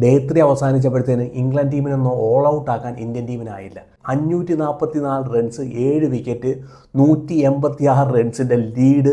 Day 3 അവസാനിച്ചപ്പോഴത്തേന് England ടീമിനൊന്നും all out ആക്കാൻ Indian ടീമിനായില്ല. 544 runs, 7 wicket, 186 റൺസിൻ്റെ lead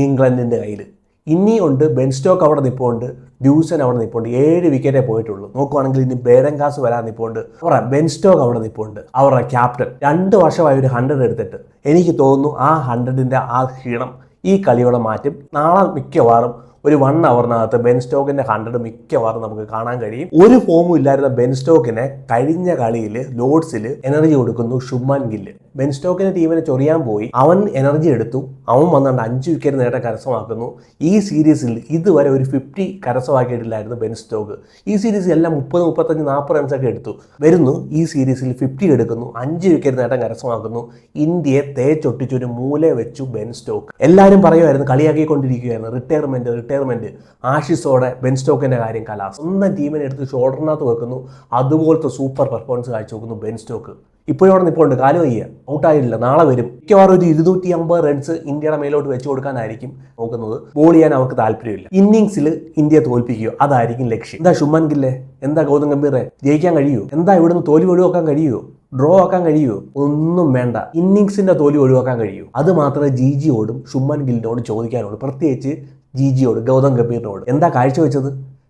ഇംഗ്ലണ്ടിൻ്റെ കയ്യിൽ. ഇനിയുണ്ട് ബെൻ സ്റ്റോക്ക് അവിടെ നിൽപ്പുണ്ട്, ഡ്യൂസൻ അവിടെ നിൽപ്പുണ്ട്. 7 വിക്കറ്റേ പോയിട്ടുള്ളൂ. നോക്കുവാണെങ്കിൽ ഇനി ബേരങ്കാസ് വരാൻ നിൽപ്പുണ്ട്. അവരുടെ ബെൻ സ്റ്റോക്ക് അവിടെ നിൽപ്പുണ്ട്, അവരുടെ ക്യാപ്റ്റൻ. 2 വർഷമായി ഒരു 100 എടുത്തിട്ട്. എനിക്ക് തോന്നുന്നു ആ 100ൻ്റെ ആ ക്ഷീണം ഈ കളിയോടെ മാറ്റും. നാളെ മിക്കവാറും ഒരു 1 അവറിനകത്ത് ബെൻ സ്റ്റോക്കിന്റെ 100 മിക്കവാറും നമുക്ക് കാണാൻ കഴിയും. ഒരു ഫോമും ഇല്ലായിരുന്ന ബെൻ സ്റ്റോക്കിനെ കഴിഞ്ഞ കളിയിൽ ലോർഡ്സിൽ എനർജി കൊടുക്കുന്നു ശുഭ്മാൻ ഗില്ല്. ബെൻ സ്റ്റോക്കിന്റെ ടീമിനെ ചൊറിയാൻ പോയി, അവൻ എനർജി എടുത്തു, അവൻ വന്നുകൊണ്ട് 5 വിക്കറ്റ് നേട്ടം കരസ്ഥമാക്കുന്നു. ഈ സീരീസിൽ ഇതുവരെ ഒരു 50 കരസ്ഥമാക്കിയിട്ടില്ലായിരുന്നു ബെൻ സ്റ്റോക്ക്. ഈ സീരീസിൽ എല്ലാം 30, 35, 40 റൺസൊക്കെ എടുത്തു. വരുന്നു ഈ സീരീസിൽ 50 എടുക്കുന്നു, 5 വിക്കറ്റ് നേട്ടം കരസ്ഥമാക്കുന്നു. ഇന്ത്യയെ തേച്ചൊട്ടിച്ചൊരു മൂല വെച്ചു ബെൻ സ്റ്റോക്ക്. എല്ലാവരും പറയുമായിരുന്നു, കളിയാക്കിക്കൊണ്ടിരിക്കുകയായിരുന്നു, റിട്ടയർമെന്റ്. ആഷിസോടെ ബെൻ സ്റ്റോക്കിന്റെ കാര്യം കലാ. സ്വന്തം ടീമിനെ എടുത്ത് ഷോൾഡറിനകത്ത് വെക്കുന്നു. അതുപോലത്തെ സൂപ്പർ പെർഫോമൻസ് കാഴ്ചവെക്കുന്നു ബെൻ സ്റ്റോക്ക്. ഇപ്പോഴവിടെ നിൽപ്പുണ്ട്, കാലം വയ്യ, ഔട്ടായില്ല, നാളെ വരും. മിക്കവാറും ഒരു 250 റൺസ് ഇന്ത്യയുടെ മേലോട്ട് വെച്ച് കൊടുക്കാനായിരിക്കും നോക്കുന്നത്. ബോൾ ചെയ്യാൻ അവർക്ക് താല്പര്യമില്ല. ഇന്നിങ്സിൽ ഇന്ത്യയെ തോൽപ്പിക്കുക, അതായിരിക്കും ലക്ഷ്യം. എന്താ ശുഭ്മാൻ ഗില്ലെ, എന്താ ഗൗതം ഗംഭീറെ, ജയിക്കാൻ കഴിയുമോ? എന്താ ഇവിടുന്ന് തോൽവി ഒഴിവാക്കാൻ കഴിയുമോ? ഡ്രോ ആക്കാൻ കഴിയുമോ? ഒന്നും വേണ്ട. ഇന്നിങ്സിന്റെ തോൽവി ഒഴിവാക്കാൻ കഴിയുമോ? അത് മാത്രമേ ജിജിയോടും ശുഭ്മാൻ ഗില്ലിനോട് ചോദിക്കാനുള്ളൂ. പ്രത്യേകിച്ച് ജിജിയോട്, ഗൗതം ഗംഭീറിനോട്. എന്താ കാഴ്ചവെച്ചത്?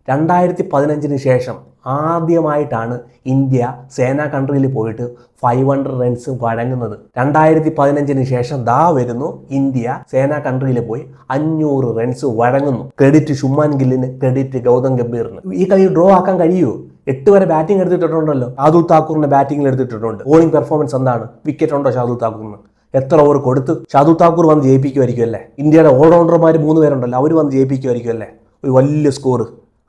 2015 ശേഷം ആദ്യമായിട്ടാണ് ഇന്ത്യ സേനാ കൺട്രിയിൽ പോയിട്ട് 500 റൺസ് വഴങ്ങുന്നത്. 2015 ശേഷം ദാ വരുന്നു ഇന്ത്യ സേനാ കൺട്രിയിൽ പോയി 500 റൺസ് വഴങ്ങുന്നു. ക്രെഡിറ്റ് ശുഭ്മാൻ ഗില്ലിന്, ക്രെഡിറ്റ് ഗൗതം ഗംഭീറിന്. ഈ കളി ഡ്രോ ആക്കാൻ കഴിയുമോ? 8 വരെ ബാറ്റിംഗ് എടുത്തിട്ടുണ്ടല്ലോ. ഷാർദുൽ താക്കൂറിന്റെ ബാറ്റിംഗിൽ എടുത്തിട്ടുണ്ട്. ബോളിംഗ് പെർഫോമൻസ് എന്താണ്? വിക്കറ്റ് ഉണ്ടോ ഷാർദുൽ താക്കൂറിന്? എത്ര ഓവർ കൊടുത്ത്? ഷാർദുൽ താക്കൂർ വന്ന് ജയിപ്പിക്കുമായിരിക്കും അല്ലേ? ഇന്ത്യയുടെ ഓൾറൗണ്ടർമാർ 3 പേരുണ്ടല്ലോ, അവർ വന്ന് ജയിപ്പിക്കുമായിരിക്കും അല്ലേ? ഒരു വലിയ സ്കോർ.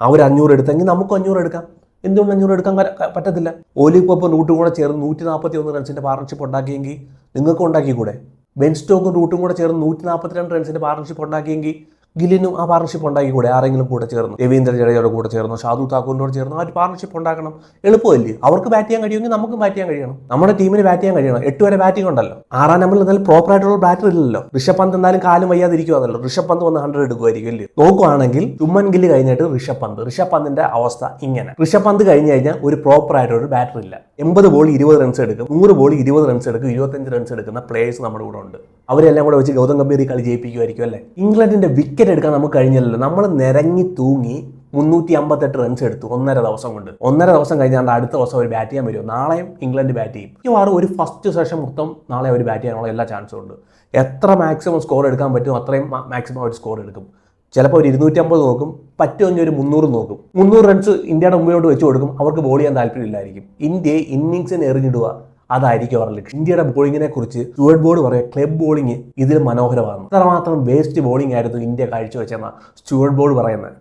അവർ 500 എടുത്തെങ്കിൽ നമുക്ക് 500 എടുക്കാം. എന്തുകൊണ്ട് 500 എടുക്കാൻ പറ്റത്തില്ല? ഓലിക്കൊപ്പം റൂട്ടും കൂടെ ചേർന്ന് 141 റൺസിന്റെ പാർട്ണർഷിപ്പ് ഉണ്ടാക്കിയെങ്കിൽ നിങ്ങൾക്ക് ഉണ്ടാക്കിക്കൂടെ? ബെൻ സ്റ്റോക്കും റൂട്ടും കൂടെ ചേർന്ന് 142 റൺസിന്റെ പാർട്ണർഷിപ്പ് ഉണ്ടാക്കിയെങ്കിൽ ഗില്ലിനും ആ പാർട്ണർഷിപ്പ് ഉണ്ടാക്കിക്കൂടെ? ആരെങ്കിലും കൂടെ ചേർന്ന്, രവീന്ദ്ര ജഡേജയുടെ കൂടെ ചേർന്നോ, ഷാർദുൽ താക്കൂറിനോട് ചേർന്നോ ആ ഒരു പാർട്ണർഷിപ്പ് ഉണ്ടാക്കണം. എളുപ്പമല്ലേ? അവർക്ക് ബാറ്റ് ചെയ്യാൻ കഴിയുമെങ്കിൽ നമുക്കും ബാറ്റ് ചെയ്യാൻ കഴിയണം. നമ്മുടെ ടീമിന് ബാറ്റ് ചെയ്യാൻ കഴിയണം. 8 വരെ ബാറ്റിംഗ് ഉണ്ടല്ലോ. 6ാം നമ്പറിൽ എന്തായാലും പ്രോപ്പർ ആയിട്ടുള്ള ബാറ്റർ ഇല്ലല്ലോ. ഋഷഭ് പന്ത് എന്തായാലും കാലും വയ്യാതിരിക്കുവാണല്ലോ. ഋഷഭ് പന്ത് വന്ന് 100 എടുക്കുമായിരിക്കും അല്ലേ? നോക്കുവാണെങ്കിൽ ശുഭ്മാൻ ഗില്ല് കഴിഞ്ഞിട്ട് ഋഷഭ് പന്തിന്റെ അവസ്ഥ ഇങ്ങനെ. ഋഷഭ് പന്ത് കഴിഞ്ഞ് കഴിഞ്ഞാൽ ഒരു പ്രോപ്പർ ആയിട്ടൊരു ബാറ്റർ ഇല്ല. 80 ബോൾ 20 റൺസ് എടുക്കും, 100 ബോൾ 20 റൺസ് എടുക്കും, 25 റൺസ് എടുക്കുന്ന പ്ലേയേഴ്സ് നമ്മുടെ കൂടെ ഉണ്ട്. അവരെല്ലാം കൂടെ വെച്ച് ഗൗതം ഗംഭീർ കളി ജയിപ്പിക്കുമായിരിക്കും അല്ലേ? ഇംഗ്ലണ്ടിന്റെ വിക്കറ്റ് എടുക്കാൻ നമുക്ക് കഴിഞ്ഞല്ലോ. നമ്മൾ നിരങ്ങി തൂങ്ങി 358 റൺസ് എടുത്തു 1.5 ദിവസം കൊണ്ട്. 1.5 ദിവസം കഴിഞ്ഞാൽ അടുത്ത ദിവസം അവർ ബാറ്റ് ചെയ്യാൻ വരുമോ? നാളെയും ഇംഗ്ലണ്ട് ബാറ്റ് ചെയ്യും. മിക്കവാറും ഒരു ഫസ്റ്റ് സെഷൻ മൊത്തം നാളെ അവർ ബാറ്റ് ചെയ്യാനുള്ള എല്ലാ ചാൻസും ഉണ്ട്. എത്ര മാക്സിമം സ്കോർ എടുക്കാൻ പറ്റും അത്രയും മാക്സിമം അവർ സ്കോർ എടുക്കും. ചിലപ്പോൾ ഒരു 250 നോക്കും, പറ്റുമെങ്കിൽ ഒരു 300 നോക്കും. 300 റൺസ് ഇന്ത്യയുടെ മുമ്പിലോട്ട് വെച്ച് കൊടുക്കും. അവർക്ക് ബോൾ ചെയ്യാൻ താല്പര്യമില്ലായിരിക്കും. ഇന്ത്യയെ ഇന്നിങ്സിന് എറിഞ്ഞിടുക, അതായിരിക്കും അവരുടെ ലക്ഷ്യം. ഇന്ത്യയുടെ ബോളിങ്ങിനെ കുറിച്ച് സ്റ്റുവർട്ട് ബോർഡ് പറയുക, ക്ലബ് ബോളിംഗ് ഇതിൽ മനോഹരമാണ്. അത്രമാത്രം വേസ്റ്റ് ബോളിംഗ് ആയിരുന്നു ഇന്ത്യ കാഴ്ചവെച്ചെന്ന സ്റ്റുവർട്ട് ബോർഡ് പറയുന്നത്.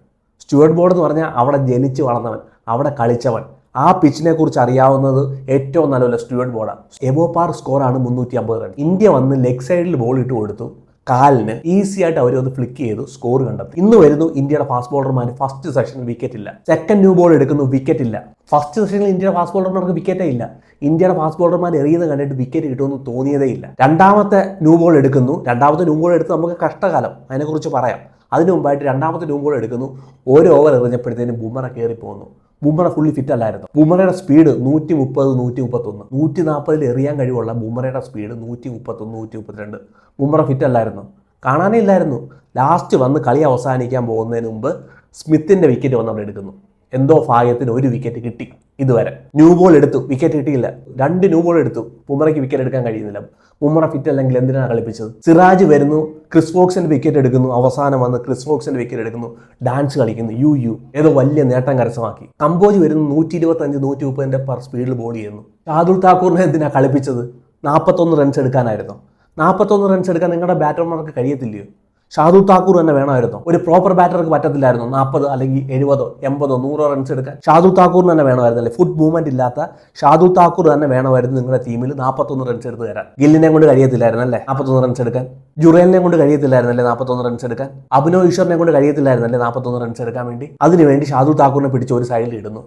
സ്റ്റുവർട്ട് ബോർഡ് എന്ന് പറഞ്ഞാൽ അവിടെ ജനിച്ച് വളർന്നവൻ, അവിടെ കളിച്ചവൻ, ആ പിച്ചിനെ കുറിച്ച് അറിയാവുന്നത് ഏറ്റവും നല്ലപോലെ സ്റ്റുവർട്ട് ബോർഡാണ്. എബോപാർ സ്കോറാണ് 350 റൺ. ഇന്ത്യ വന്ന് ലെഗ് സൈഡിൽ ബോൾ ഇട്ട് കൊടുത്തു, കാലിന് ഈസി ആയിട്ട് അവർ ഒന്ന് ഫ്ലിക്ക് ചെയ്തു, സ്കോർ കണ്ടെത്തി. ഇന്ന് വരുന്നു ഇന്ത്യയുടെ ഫാസ്റ്റ് ബോളർമാർ. ഫസ്റ്റ് സെഷനിൽ വിക്കറ്റ് ഇല്ല. സെക്കൻഡ് ന്യൂ ബോൾ എടുക്കുന്നു, വിക്കറ്റ് ഇല്ല. ഫസ്റ്റ് സെഷനിൽ ഇന്ത്യയുടെ ഫാസ്റ്റ് ബോളർമാർക്ക് വിക്കറ്റേ ഇല്ല. ഇന്ത്യയുടെ ഫാസ്റ്റ് ബോളർമാർ എറിയുന്നത് കണ്ടിട്ട് വിക്കറ്റ് കിട്ടുമെന്ന് തോന്നിയതേ ഇല്ല. രണ്ടാമത്തെ ന്യൂ ബോൾ എടുക്കുന്നു. രണ്ടാമത്തെ ന്യൂ ബോൾ എടുത്ത് നമുക്ക് കഷ്ടകാലം, അതിനെക്കുറിച്ച് പറയാം. അതിനു മുമ്പായിട്ട് രണ്ടാമത്തെ ന്യൂ ബോൾ എടുക്കുന്നു. ഒരു ഓവർ എറിഞ്ഞപ്പോഴത്തേനും ബുംറ കയറി പോകുന്നു. ബുംറ ഫുള്ളി ഫിറ്റ് അല്ലായിരുന്നു. ബുംറയുടെ സ്പീഡ് 130, 131, 140 എറിയാൻ കഴിവുള്ള ബുംറയുടെ സ്പീഡ് 131, 132. ബുംറ ഫിറ്റ് അല്ലായിരുന്നു, കാണാനേ ഇല്ലായിരുന്നു. ലാസ്റ്റ് വന്ന് കളി അവസാനിക്കാൻ പോകുന്നതിന് മുമ്പ് സ്മിത്തിന്റെ വിക്കറ്റ് വന്ന് അവിടെ എടുക്കുന്നു. എന്തോ ഭാഗ്യത്തിന് ഒരു വിക്കറ്റ് കിട്ടി. ഇതുവരെ ന്യൂ ബോൾ എടുത്തു, വിക്കറ്റ് കിട്ടിയില്ല. 2 ന്യൂ ബോൾ എടുത്തു, ബുംറയ്ക്ക് വിക്കറ്റ് എടുക്കാൻ കഴിയുന്നില്ല. ബുംറ ഫിറ്റ് അല്ലെങ്കിൽ എന്തിനാണ് കളിപ്പിച്ചത്? സിറാജ് വരുന്നു, ക്രിസ് വോക്സിന്റെ വിക്കറ്റ് എടുക്കുന്നു. അവസാനം വന്ന് ക്രിസ് വോക്സിന്റെ വിക്കറ്റ് എടുക്കുന്നു, ഡാൻസ് കളിക്കുന്നു, ഏതോ വലിയ നേട്ടം കരസ്ഥമാക്കി. കമ്പോജ് വരുന്നു, 125, 130 പെർ സ്പീഡിൽ ബോൾ ചെയ്യുന്നു. ഷാർദുൽ താക്കൂറിനെ എന്തിനാണ് കളിപ്പിച്ചത്? 41 റൺസ് എടുക്കാനായിരുന്നു. 41 റൺസ് എടുക്കാൻ നിങ്ങളുടെ ബാറ്റർമാർക്ക് കഴിയത്തില്ലയോ? ഷാർദുൽ താക്കൂർ തന്നെ വേണമായിരുന്നു. ഒരു പ്രോപ്പർ ബാറ്റർക്ക് പറ്റത്തില്ലായിരുന്നു 40 അല്ലെങ്കിൽ 70, 80, 100 റൺസ് എടുക്കാൻ. ഷാർദുൽ താക്കൂറിന് തന്നെ വേണമായിരുന്നല്ലേ? ഫുഡ് മൂവ്മെന്റ് ഇല്ലാത്ത ഷാർദുൽ താക്കൂർ തന്നെ വേണമായിരുന്നു നിങ്ങളുടെ ടീമിൽ 41 റൺസ് എടുത്ത് തരാൻ. ഗില്ലിനെ കൊണ്ട് കഴിയത്തില്ലായിരുന്നല്ലേ 41 റൺസ് എടുക്കാൻ? ജുറേലിനെ കൊണ്ട് കഴിയത്തില്ലായിരുന്നല്ലേ 41 റൺസ് എടുക്കാൻ? അഭിനവ് ഈശ്വറിനെ കൊണ്ട് കഴിയത്തില്ലായിരുന്നല്ലേ 41 റൺസ് എടുക്കാൻ വേണ്ടി? അതിനുവേണ്ടി ഷാർദുൽ താക്കൂറിനെ പിടിച്ച് ഒരു സൈഡിൽ ഇടുന്നു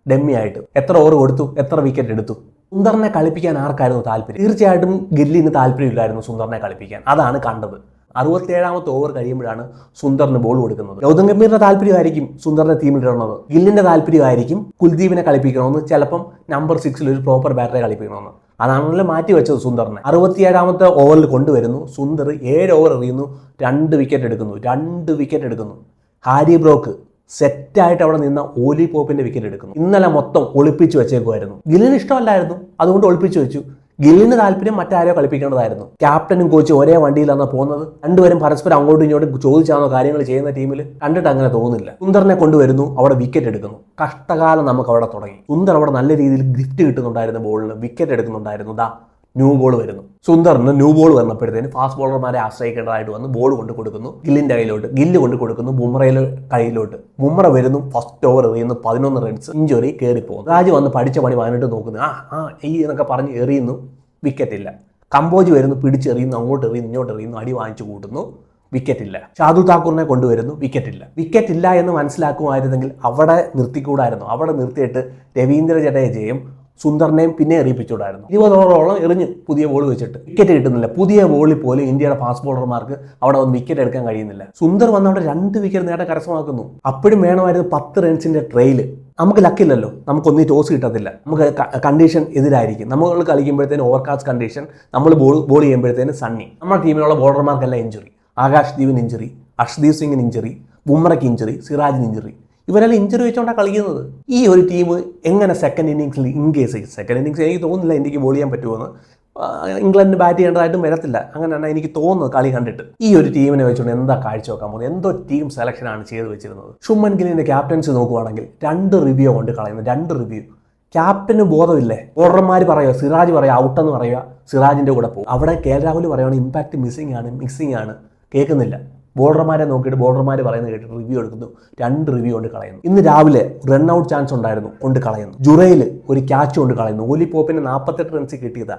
ഡെമ്മി ആയിട്ട്. എത്ര ഓവർ കൊടുത്തു, എത്ര വിക്കറ്റ് എടുത്തു? സുന്ദറിനെ കളിപ്പിക്കാൻ ആർക്കായിരുന്നു താല്പര്യം? തീർച്ചയായിട്ടും ഗില്ലിന് താല്പര്യമില്ലായിരുന്നു സുന്ദറിനെ കളിപ്പിക്കാൻ. അതാണ് കണ്ടത്. 67ാമത്തെ ഓവർ കഴിയുമ്പോഴാണ് സുന്ദറിന് ബോൾ കൊടുക്കുന്നത്. ഗൗതം ഗംഭീറിന്റെ താല്പര്യമായിരിക്കും സുന്ദറിനെ ടീമിൽ ഇടണമെന്ന്, ഗില്ലിന്റെ താല്പര്യമായിരിക്കും കുൽദീപിനെ കളിപ്പിക്കണമെന്ന്, ചിലപ്പം നമ്പർ 6 ഒരു പ്രോപ്പർ ബാറ്ററെ കളിപ്പിക്കണമെന്ന്. അതാണല്ലോ മാറ്റി വെച്ചത് സുന്ദറിനെ. 67ാമത്തെ ഓവറിൽ കൊണ്ടുവരുന്നു. സുന്ദർ 7 ഓവർ എറിയുന്നു, 2 വിക്കറ്റ് എടുക്കുന്നു. ഹാരി ബ്രോക്ക് സെറ്റായിട്ട് അവിടെ നിന്ന ഓലി പോപ്പിന്റെ വിക്കറ്റ് എടുക്കുന്നു. ഇന്നലെ മൊത്തം ഒളിപ്പിച്ച് വെച്ചേക്കുമായിരുന്നു. ഗില്ലിന് ഇഷ്ടമല്ലായിരുന്നു, അതുകൊണ്ട് ഒളിപ്പിച്ച് വെച്ചു. ഗില്ലിന് താല്പര്യം മറ്റാരോ കളിപ്പിക്കേണ്ടതായിരുന്നു. ക്യാപ്റ്റനും കോച്ചും ഒരേ വണ്ടിയിലാണ് പോകുന്നത്. രണ്ടുപേരും പരസ്പരം അങ്ങോട്ടും ഇങ്ങോട്ടും ചോദിച്ചാണോ കാര്യങ്ങൾ ചെയ്യുന്ന ടീമിൽ കണ്ടിട്ട് അങ്ങനെ തോന്നുന്നില്ല. സുന്ദറിനെ കൊണ്ടുവരുന്നു, അവിടെ വിക്കറ്റ് എടുക്കുന്നു. കഷ്ടകാലം നമുക്ക് അവിടെ തുടങ്ങി. സുന്ദർ അവിടെ നല്ല രീതിയിൽ ഗ്രിഫ്റ്റ് കിട്ടുന്നുണ്ടായിരുന്നു, ബോളിന് വിക്കറ്റ് എടുക്കുന്നുണ്ടായിരുന്നു. ന്യൂ ബോൾ വരുന്നു. സുന്ദറിന് ന്യൂ ബോൾ വന്നപ്പോഴത്തേന് ഫാസ്റ്റ് ബോളർമാരെ ആശ്രയിക്കേണ്ടതായിട്ട് വന്ന് ബോൾ കൊണ്ട് കൊടുക്കുന്നു ഗില്ലിന്റെ കയ്യിലോട്ട്. ഗില്ല് കൊണ്ട് കൊടുക്കുന്നു ബുംറയുടെ കയ്യിലോട്ട്. ബുംറ വരുന്നു, ഫസ്റ്റ് ഓവർ എറിയുന്നു, 11 റൺസ്, ഇഞ്ചുറി കയറി പോകുന്നു. രാജ് വന്ന് പഠിച്ച പണി വന്നിട്ട് നോക്കുന്നു. ഈ എന്നൊക്കെ പറഞ്ഞ് എറിയുന്നു, വിക്കറ്റ് ഇല്ല. കമ്പോജ് വരുന്നു, പിടിച്ചെറിയുന്നു, അങ്ങോട്ട് എറിയുന്നു, ഇങ്ങോട്ട് എറിയുന്നു, അടി വാങ്ങിച്ചു കൂട്ടുന്നു, വിക്കറ്റ് ഇല്ല. ഷാദുൽ താക്കൂറിനെ കൊണ്ടുവരുന്നു, വിക്കറ്റ് ഇല്ല എന്ന് മനസ്സിലാക്കുമായിരുന്നെങ്കിൽ അവിടെ നിർത്തിക്കൂടായിരുന്നു. അവിടെ നിർത്തിയിട്ട് രവീന്ദ്ര ജഡേജയും സുന്ദറിനെയും പിന്നെ എറിയിപ്പിച്ചുകൂടായിരുന്നു. 20 ഓവറോളം എറിഞ്ഞ് പുതിയ ബോൾ വെച്ചിട്ട് വിക്കറ്റ് കിട്ടുന്നില്ല. പുതിയ ബോളിൽ പോലും ഇന്ത്യയുടെ ഫാസ്റ്റ് ബോളർമാർക്ക് അവിടെ വന്ന് വിക്കറ്റ് എടുക്കാൻ കഴിയുന്നില്ല. സുന്ദർ വന്ന് അവിടെ 2 വിക്കറ്റ് നേടാൻ കരസ്ഥമാക്കുന്നു. അപ്പോഴും വേണമായിരുന്നു 10 റൺസിന്റെ ട്രെയിൽ. നമുക്ക് ലക്കില്ലല്ലോ, നമുക്കൊന്നും ടോസ് കിട്ടത്തില്ല. നമുക്ക് കണ്ടീഷൻ എതിരായിരിക്കും. നമ്മൾ കളിക്കുമ്പോഴത്തേന് ഓവർകാസ്റ്റ് കണ്ടീഷൻ, നമ്മൾ ബോൾ ചെയ്യുമ്പോഴത്തേന് സണ്ണി. നമ്മുടെ ടീമിലുള്ള ബോളർമാർക്കെല്ലാം ഇഞ്ചുറി. ആകാശ് ദീപിന് ഇഞ്ചുറി, അർഷ്ദീപ് സിംഗിന് ഇഞ്ചുറി, ബുംറയ്ക്ക് ഇഞ്ചുറി, സിറാജിന് ഇഞ്ചുറി. ഇവരെല്ലാം ഇഞ്ചുറി വെച്ചുകൊണ്ടാണ് കളിക്കുന്നത്. ഈ ഒരു ടീം എങ്ങനെ സെക്കൻഡ് ഇന്നിങ്സിൽ സെക്കൻഡ് ഇന്നിങ്സ് എനിക്ക് തോന്നുന്നില്ല ഇന്ത്യക്ക് ബോൾ ചെയ്യാൻ പറ്റുമെന്ന്. ഇംഗ്ലണ്ടിന് ബാറ്റ് ചെയ്യേണ്ടതായിട്ടും വരത്തില്ല. അങ്ങനെയാണ് എനിക്ക് തോന്നുന്നത് കളി കണ്ടിട്ട്. ഈ ഒരു ടീമിനെ വെച്ചുകൊണ്ട് എന്താ കാഴ്ച വെക്കാൻ പോകുന്നത്? എന്തോ ടീം സെലക്ഷനാണ് ചെയ്ത് വെച്ചിരുന്നത്. ശുഭ്മൻ ഗില്ലിന്റെ ക്യാപ്റ്റൻസി നോക്കുവാണെങ്കിൽ 2 റിവ്യൂ കൊണ്ട് കളയുന്നു. 2 റിവ്യൂ. ക്യാപ്റ്റന് ബോധമില്ലേ? ബോളർമാർ പറയുക, സിറാജ് പറയുക ഔട്ടെന്ന് പറയുക, സിറാജിന്റെ കൂടെ പോകും. അവിടെ കെ രാഹുൽ പറയുകയാണ് ഇമ്പാക്ട് മിസ്സിംഗ് ആണ്, കേൾക്കുന്നില്ല. ബോളർമാരെ നോക്കിയിട്ട് ബോളർമാർ പറയുന്നത് കേട്ടിട്ട് റിവ്യൂ എടുക്കുന്നു. 2 റിവ്യൂ കൊണ്ട് കളയുന്നു. ഇന്ന് രാവിലെ റൺ ഔട്ട് ചാൻസ് ഉണ്ടായിരുന്നു, കൊണ്ട് കളയുന്നു. ജുറയിൽ ഒരു ക്യാച്ച് കൊണ്ട് കളയുന്നു. ഓലി പോപ്പിന് 48 റൺസ് കിട്ടിയതാ.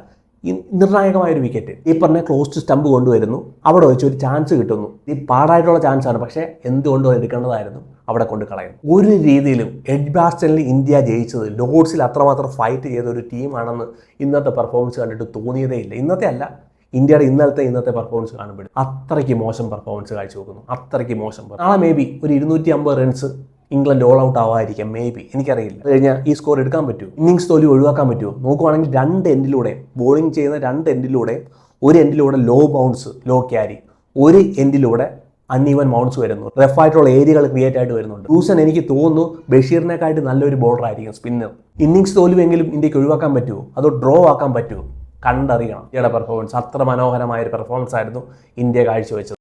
നിർണായകമായൊരു വിക്കറ്റ്. ഈ പറഞ്ഞ ക്ലോസ് സ്റ്റമ്പ് കൊണ്ടുവരുന്നു. അവിടെ വെച്ച് ഒരു ചാൻസ് കിട്ടുന്നു. ഈ പാടായിട്ടുള്ള ചാൻസാണ്, പക്ഷേ എന്തുകൊണ്ടും എടുക്കേണ്ടതായിരുന്നു, അവിടെ കൊണ്ട് കളയുന്നു. ഒരു രീതിയിലും എഡ്ജ്ബാസ്റ്റനിൽ ഇന്ത്യ ജയിച്ചത് ലോർഡ്സിൽ അത്രമാത്രം ഫൈറ്റ് ചെയ്ത ഒരു ടീമാണെന്ന് ഇന്നത്തെ പെർഫോമൻസ് കണ്ടിട്ട് തോന്നിയതേ ഇല്ല. ഇന്നത്തെ അല്ല, ഇന്ത്യയുടെ ഇന്നത്തെ പെർഫോമൻസ് കാണുമ്പോഴും അത്രയ്ക്ക് മോശം പെർഫോമൻസ് കാഴ്ചവെക്കുന്നു. അത്രയ്ക്ക് മോശം. നാളെ മേ ബി ഒരു 250 റൺസ് ഇംഗ്ലണ്ട് ഓൾ ഔട്ട് ആവാതിരിക്കാം, മേ ബി, എനിക്കറിയില്ല. അത് കഴിഞ്ഞാൽ ഈ സ്കോർ എടുക്കാൻ പറ്റുമോ? ഇന്നിങ്സ് തോൽവി ഒഴിവാക്കാൻ പറ്റുമോ? നോക്കുവാണെങ്കിൽ 2 എൻഡിലൂടെ ബോളിംഗ് ചെയ്യുന്ന 2 എൻഡിലൂടെ, ഒരു എൻഡിലൂടെ ലോ ബൗൺസ്, ലോ ക്യാരി, ഒരു എൻഡിലൂടെ അൺഈവൻ ബൗൺസ് വരുന്നു. റഫായിട്ടുള്ള ഏരിയകൾ ക്രിയേറ്റ് ആയിട്ട് വരുന്നുണ്ട്. ലൂസൺ എനിക്ക് തോന്നുന്നു ബഷീറിനെക്കായിട്ട് നല്ലൊരു ബോളർ ആയിരിക്കും, സ്പിന്നർ. ഇന്നിങ്സ് തോൽവിയെങ്കിലും ഇന്ത്യക്ക് ഒഴിവാക്കാൻ പറ്റുമോ, അതോ ഡ്രോ ആക്കാൻ പറ്റുമോ? കണ്ടറിയണം. ഇന്ത്യയുടെ പെർഫോമൻസ് അത്ര മനോഹരമായ ഒരു പെർഫോമൻസ് ആയിരുന്നു ഇന്ത്യ കാഴ്ചവെച്ചത്.